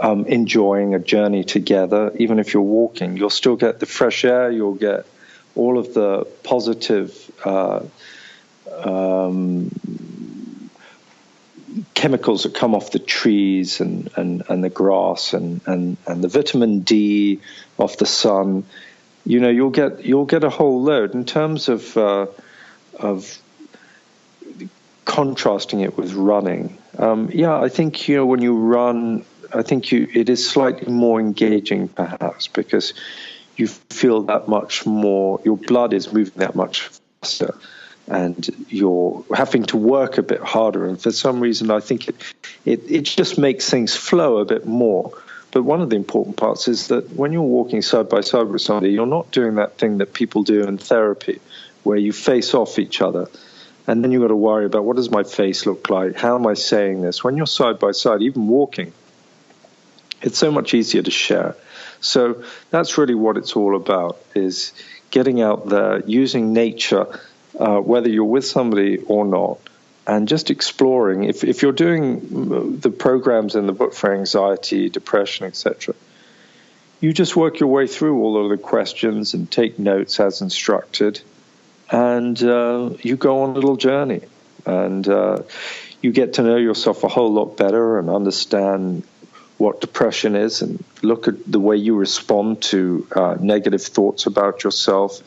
enjoying a journey together. Even if you're walking, you'll still get the fresh air, you'll get all of the positive chemicals that come off the trees and the grass and the vitamin D off the sun. You'll get a whole load. In terms of contrasting it with running, I think when you run, I think it is slightly more engaging perhaps because you feel that much more. Your blood is moving that much faster, and you're having to work a bit harder. And for some reason, I think it just makes things flow a bit more. But one of the important parts is that when you're walking side by side with somebody, you're not doing that thing that people do in therapy, where you face off each other. And then you've got to worry about, what does my face look like? How am I saying this? When you're side by side, even walking, it's so much easier to share. So that's really what it's all about, is getting out there, using nature, whether you're with somebody or not, and just exploring. If you're doing the programs in the book for anxiety, depression, etc., you just work your way through all of the questions and take notes as instructed, and you go on a little journey, and you get to know yourself a whole lot better and understand what depression is, and look at the way you respond to negative thoughts about yourself,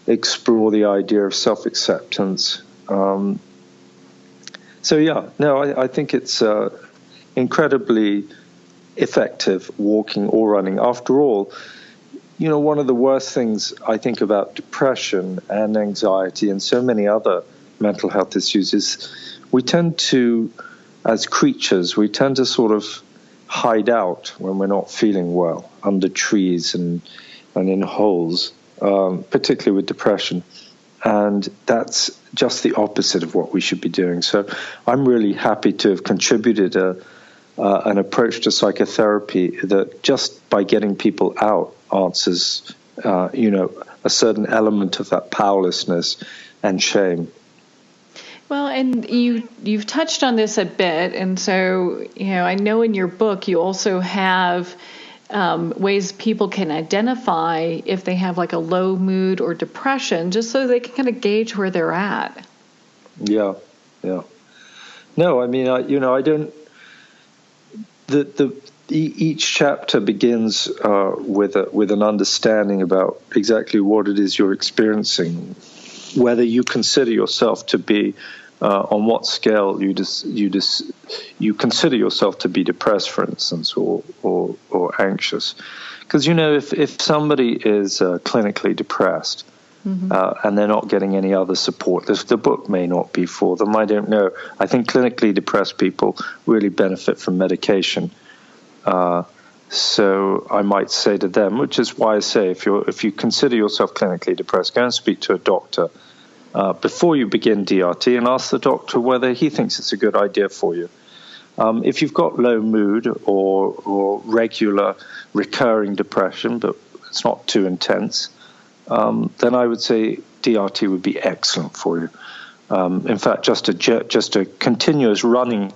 explore the idea of self-acceptance. I think it's incredibly effective, walking or running. After all, one of the worst things I think about depression and anxiety and so many other mental health issues is we tend to, as creatures, we tend to sort of hide out when we're not feeling well, under trees and in holes, particularly with depression. And that's just the opposite of what we should be doing. So I'm really happy to have contributed an approach to psychotherapy that just by getting people out answers, a certain element of that powerlessness and shame. Well, and you've touched on this a bit, and so, I know in your book you also have ways people can identify if they have like a low mood or depression, just so they can kind of gauge where they're at. Yeah. No, I mean, I don't. Each chapter begins with an understanding about exactly what it is you're experiencing, whether you consider yourself to be on what scale you consider yourself to be depressed, for instance, or anxious. Because if somebody is clinically depressed, mm-hmm. And they're not getting any other support, the book may not be for them. I don't know. I think clinically depressed people really benefit from medication. So I might say to them, which is why I say if you consider yourself clinically depressed, go and speak to a doctor before you begin DRT, and ask the doctor whether he thinks it's a good idea for you. If you've got low mood or regular recurring depression, but it's not too intense, then I would say DRT would be excellent for you. In fact, just a continuous running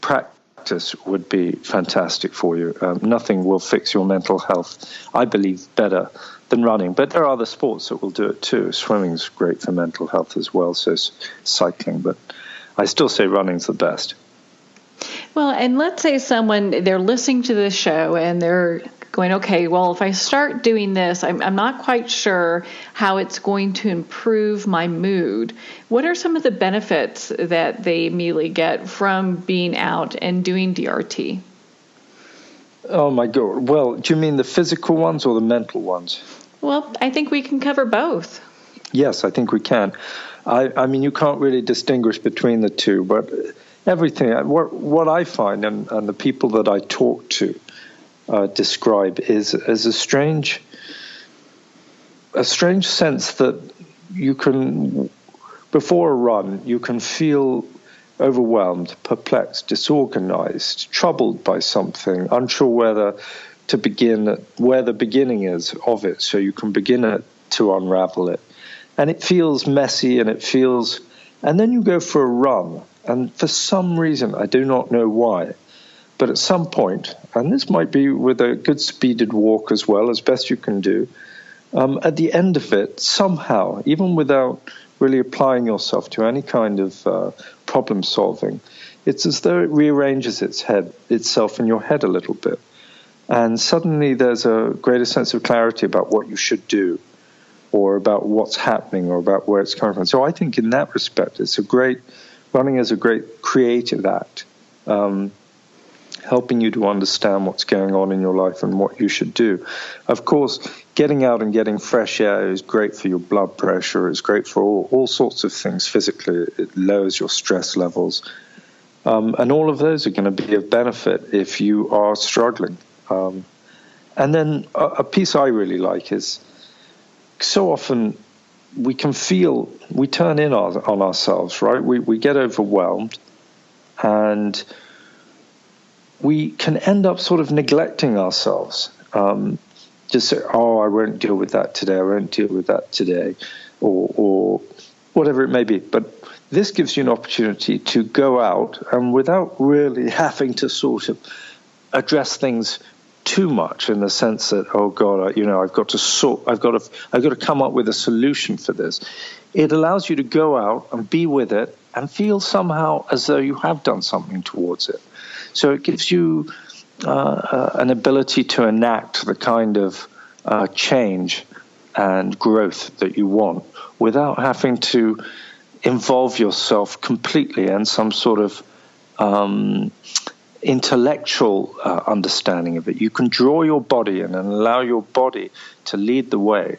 practice would be fantastic for you. Nothing will fix your mental health, I believe, better than running. But there are other sports that will do it too. Swimming's great for mental health as well, so is cycling. But I still say running's the best. Well, and let's say they're listening to this show and they're going, okay, well, if I start doing this, I'm not quite sure how it's going to improve my mood. What are some of the benefits that they immediately get from being out and doing DRT? Oh, my God. Well, do you mean the physical ones or the mental ones? Well, I think we can cover both. Yes, I think we can. I mean, you can't really distinguish between the two, but everything, what I find and the people that I talk to describe is as a strange sense that you can, before a run, you can feel overwhelmed, perplexed, disorganized, troubled by something, unsure whether to begin, where the beginning is of it, so you can begin to unravel it. And it feels messy, and then you go for a run, and for some reason, I do not know why, but at some point, and this might be with a good speeded walk as well, as best you can do, at the end of it, somehow, even without really applying yourself to any kind of problem solving, it's as though it rearranges itself in your head a little bit. And suddenly there's a greater sense of clarity about what you should do, or about what's happening, or about where it's coming from. So I think in that respect, running is a great creative act, helping you to understand what's going on in your life and what you should do. Of course, getting out and getting fresh air is great for your blood pressure, it's great for all sorts of things physically. It lowers your stress levels. And all of those are going to be of benefit if you are struggling. And then a piece I really like is, so often we can feel, we turn in on ourselves, right? We get overwhelmed, and we can end up sort of neglecting ourselves. Just say, oh, I won't deal with that today, I won't deal with that today, or whatever it may be. But this gives you an opportunity to go out, and without really having to sort of address things too much, in the sense that, oh God, I've got to come up with a solution for this. It allows you to go out and be with it and feel somehow as though you have done something towards it. So it gives you an ability to enact the kind of change and growth that you want without having to involve yourself completely in some sort of intellectual understanding of it. You can draw your body in and allow your body to lead the way,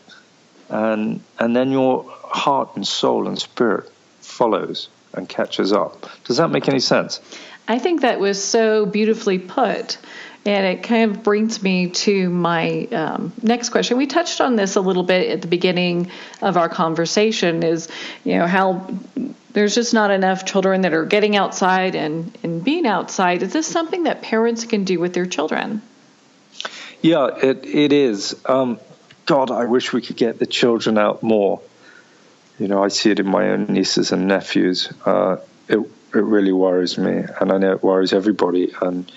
and then your heart and soul and spirit follows and catches up. Does that make any sense? I think that was so beautifully put, and it kind of brings me to my next question. We touched on this a little bit at the beginning of our conversation, is, how there's just not enough children that are getting outside and being outside. Is this something that parents can do with their children? Yeah, it is. God, I wish we could get the children out more. I see it in my own nieces and nephews. It really worries me, and I know it worries everybody. And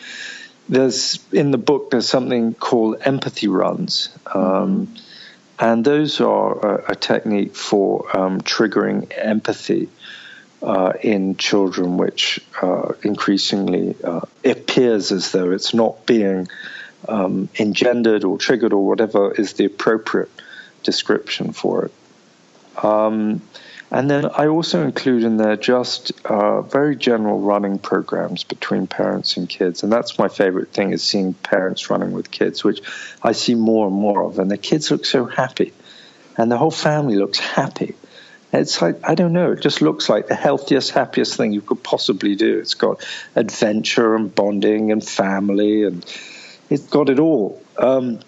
in the book, there's something called empathy runs. And those are a technique for triggering empathy in children, which increasingly appears as though it's not being engendered or triggered, or whatever is the appropriate description for it. And then I also include in there just very general running programs between parents and kids. And that's my favorite thing, is seeing parents running with kids, which I see more and more of. And the kids look so happy, and the whole family looks happy. It's like, I don't know, it just looks like the healthiest, happiest thing you could possibly do. It's got adventure and bonding and family, and it's got it all. And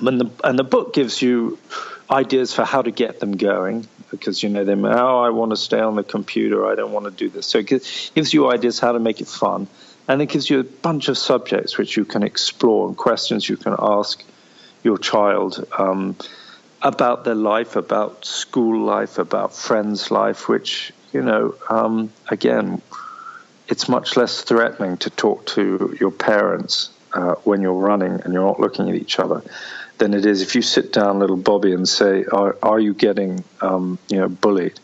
the book gives you ideas for how to get them going, because they may, I want to stay on the computer, I don't want to do this. So it gives you ideas how to make it fun, and it gives you a bunch of subjects which you can explore, and questions you can ask your child about their life, about school life, about friends' life, which, again, it's much less threatening to talk to your parents when you're running and you're not looking at each other than it is if you sit down, little Bobby, and say, are you getting bullied,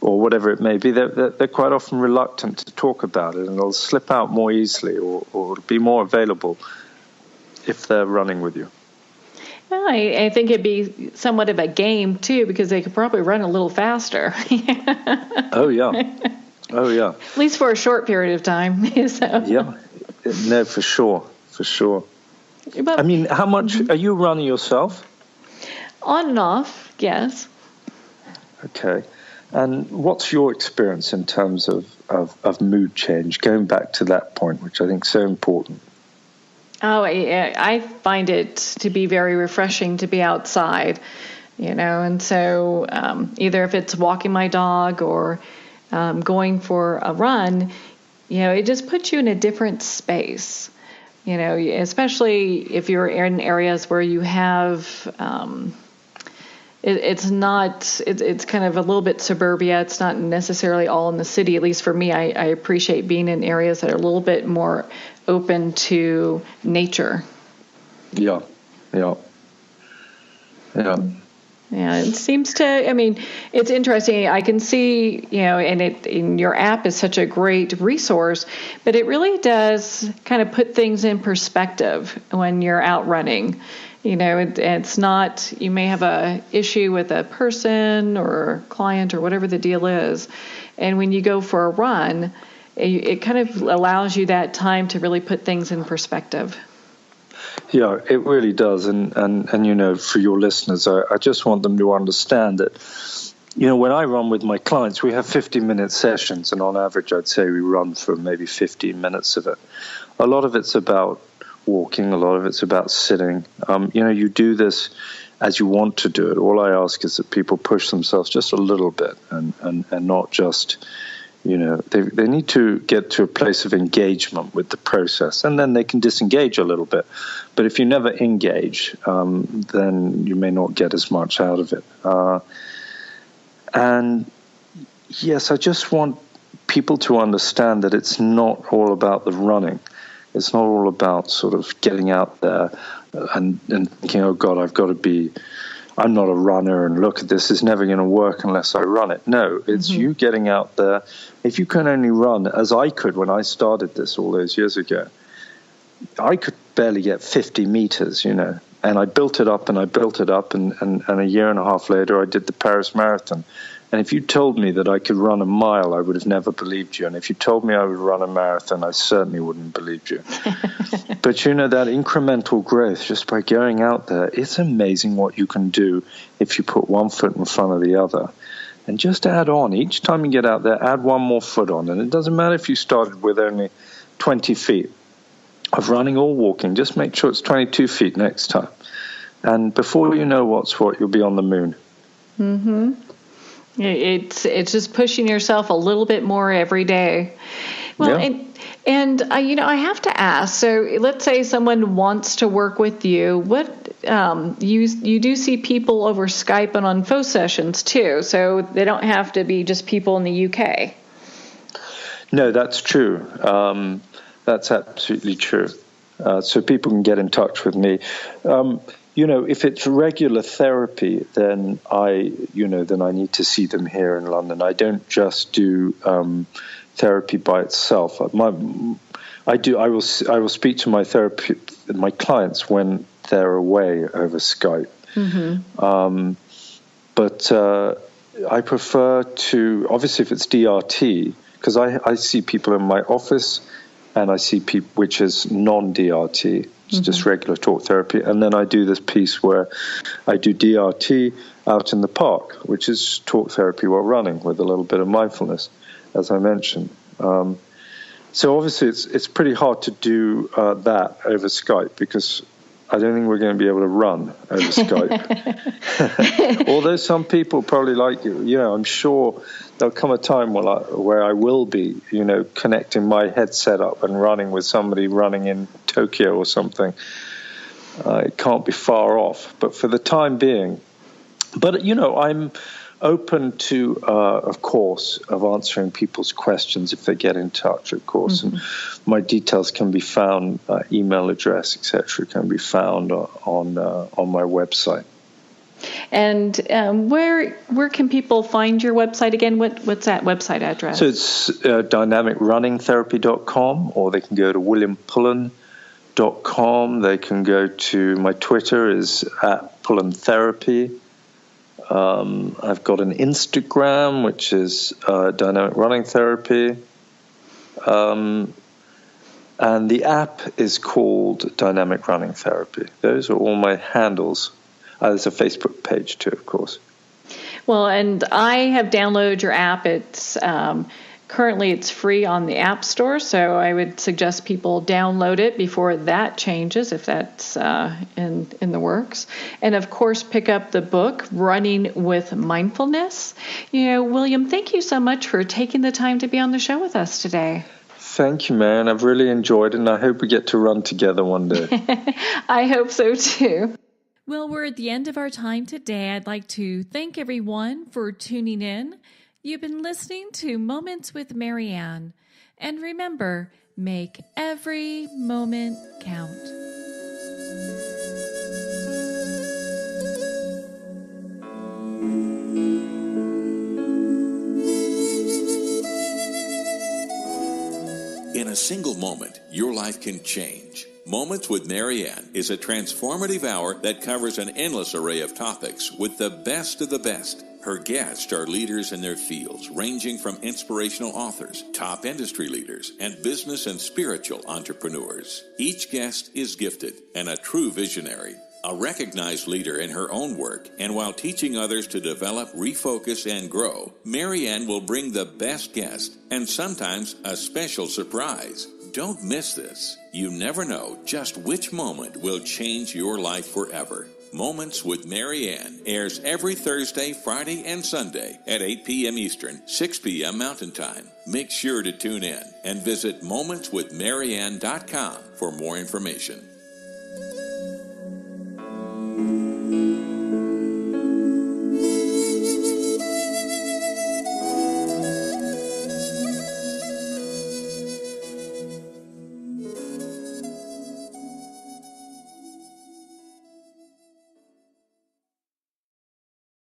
or whatever it may be. They're quite often reluctant to talk about it, and it'll slip out more easily, or be more available if they're running with you. Well, I think it'd be somewhat of a game too, because they could probably run a little faster. Oh yeah. At least for a short period of time. So. Yeah, no, for sure. But, I mean, how much are you running yourself? On and off, yes. Okay. And what's your experience in terms of mood change, going back to that point, which I think is so important? Oh, I find it to be very refreshing to be outside, and so either if it's walking my dog or going for a run, it just puts you in a different space. Especially if you're in areas where you have, it's kind of a little bit suburbia. It's not necessarily all in the city. At least for me, I appreciate being in areas that are a little bit more open to nature. Yeah. Yeah, it seems to, it's interesting. I can see, and your app is such a great resource, but it really does kind of put things in perspective when you're out running. It's not, you may have a issue with a person or client or whatever the deal is. And when you go for a run, it kind of allows you that time to really put things in perspective. Yeah, it really does. And for your listeners, I just want them to understand that when I run with my clients, we have 50-minute sessions, and on average, I'd say we run for maybe 15 minutes of it. A lot of it's about walking, a lot of it's about sitting. You do this as you want to do it. All I ask is that people push themselves just a little bit and not just, they need to get to a place of engagement with the process, and then they can disengage a little bit. But if you never engage, then you may not get as much out of it. And yes, I just want people to understand that it's not all about the running. It's not all about sort of getting out there and thinking, oh, God, I'm not a runner, and look, this is never going to work unless I run it. No, it's you getting out there. If you can only run, as I could when I started this all those years ago, I could barely get 50 meters, and I built it up, and a year and a half later, I did the Paris Marathon. And if you told me that I could run a mile, I would have never believed you. And if you told me I would run a marathon, I certainly wouldn't have believed you. But, that incremental growth, just by going out there, it's amazing what you can do if you put one foot in front of the other. And just add on. Each time you get out there, add one more foot on. And it doesn't matter if you started with only 20 feet of running or walking. Just make sure it's 22 feet next time. And before you know what's what, you'll be on the moon. Mm-hmm. It's just pushing yourself a little bit more every day. Well, yeah. And I have to ask. So let's say someone wants to work with you. What you do see people over Skype and on phone sessions too. So they don't have to be just people in the UK. No, that's true. That's absolutely true. So people can get in touch with me. If it's regular therapy, then I need to see them here in London. I don't just do therapy by itself. I will speak to my clients when they're away over Skype. Mm-hmm. But I prefer to, obviously, if it's DRT, because I see people in my office, and I see people which is non-DRT. It's just regular talk therapy. And then I do this piece where I do DRT out in the park, which is talk therapy while running with a little bit of mindfulness, as I mentioned. So obviously it's pretty hard to do that over Skype, because I don't think we're going to be able to run over Skype. Although some people probably like you. I'm sure there'll come a time where I will be, connecting my headset up and running with somebody running in Tokyo or something. It can't be far off. But for the time being, I'm open to, of course, of answering people's questions if they get in touch, of course. Mm-hmm. And my details can be found, email address, etc., can be found on my website. And where can people find your website again? What's that website address? So it's dynamicrunningtherapy.com, or they can go to williampullen.com. They can go to my Twitter is @PullenTherapy. I've got an Instagram, which is Dynamic Running Therapy. And the app is called Dynamic Running Therapy. Those are all my handles. There's a Facebook page too, of course. Well, and I have downloaded your app. It's currently it's free on the App Store, so I would suggest people download it before that changes, if that's in the works. And of course, pick up the book Running with Mindfulness. William, thank you so much for taking the time to be on the show with us today. Thank you, man. I've really enjoyed it, and I hope we get to run together one day. I hope so too. Well, we're at the end of our time today. I'd like to thank everyone for tuning in. You've been listening to Moments with Marianne. And remember, make every moment count. In a single moment, your life can change. Moments with Marianne is a transformative hour that covers an endless array of topics with the best of the best. Her guests are leaders in their fields, ranging from inspirational authors, top industry leaders, and business and spiritual entrepreneurs. Each guest is gifted and a true visionary. A recognized leader in her own work, and while teaching others to develop, refocus, and grow, Marianne will bring the best guest and sometimes a special surprise. Don't miss this. You never know just which moment will change your life forever. Moments with Marianne airs every Thursday, Friday, and Sunday at 8 p.m. Eastern, 6 p.m. Mountain Time. Make sure to tune in and visit momentswithmarianne.com for more information.